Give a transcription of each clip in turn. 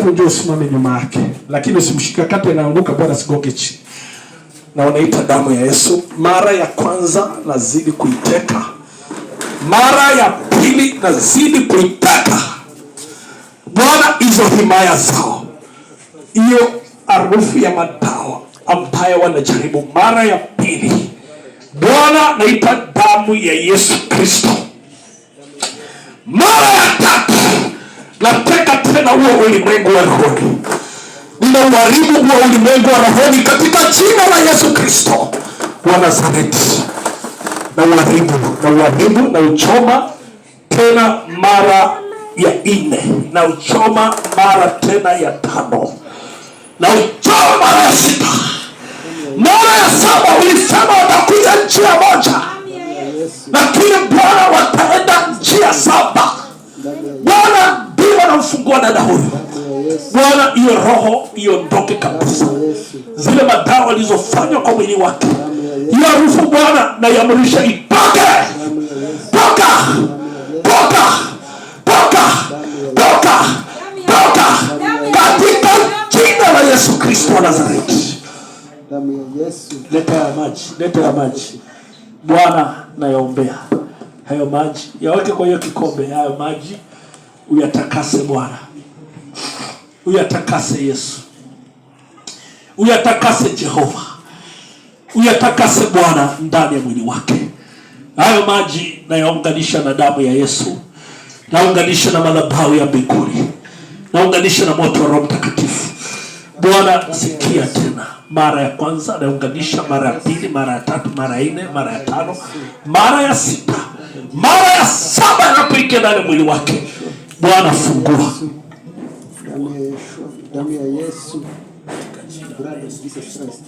Njoo usimame nyuma yake, lakini usimshike kati anaanguka, Bwana sigoke chini. Na wanaita damu ya Yesu. Mara ya kwanza nazidi kuiteka, mara ya pili nazidi kuiteka. Bwana, hizo himaya zao, hiyo harufu ya madawa ambayo wanajaribu, mara ya pili Bwana naita damu ya Yesu Kristo. Mara ya tatu nateka tena huo ulimwengu wa rohoni. Ninauharibu huo ulimwengu wa rohoni katika jina la Yesu Kristo wa Nazareti. Na uchoma tena mara ya 4, na uchoma mara tena ya 5, na uchoma mara ya 6, mara ya 7. Ulisema watakuja njia moja, lakini Bwana wataenda njia 7. Bwana ndiye anamfungua dada huyu. Bwana, hiyo roho iondoke kabisa. Zile madawa walizofanywa kwa mwili wake, hiyo harufu Bwana na yamrisha itoke. Toka katika jina la Yesu Kristo wa Nazareti. Damu ya Yesu. Leta ya maji. Bwana nayaombea hayo maji, yaweke kwa hiyo kikombe. Hayo maji uyatakase Bwana, uyatakase Yesu, uyatakase Jehova, uyatakase Bwana ndani ya mwili wake. Hayo maji nayaunganisha na damu ya Yesu, naunganisha na madhabahu ya mbinguni, naunganisha na moto wa Roho Mtakatifu. Bwana, sikia tena. Mara ya kwanza naunganisha, mara ya pili, mara ya 3, mara ya 4, mara ya 5, mara ya 6, mara ya 7 inapoingia ndani ya mwili wake. Bwana, fungua. Damu ya Yesu. Blood of Jesus Christ.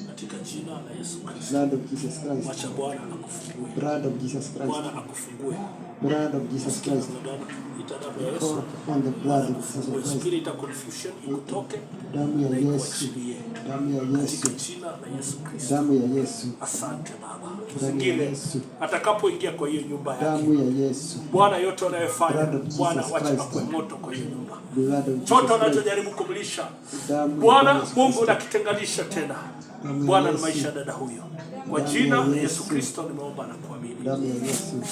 Katika jina la Yesu Kristo. Blood of Jesus Christ. Wacha Bwana akufungue. Blood of Jesus Christ. Bwana akufungue. Blood of Jesus Christ. Yesu. On the blood of Jesus Christ. Spirit of confusion ikutoke. Damu ya Yesu. Damu ya Yesu. Jina la Yesu Kristo. Damu ya Yesu. Asante Baba. Zingine atakapoingia kwa hiyo nyumba yake, damu ya Yesu. Bwana, yote unayofanya Bwana, wacha kwa moto kwa hiyo nyumba. Chote unachojaribu kumlisha Bwana Mungu unakitenganisha tena. Bwana, na maisha dada huyo, kwa jina la Yesu Kristo nimeomba na kuamini. Damu ya Yesu.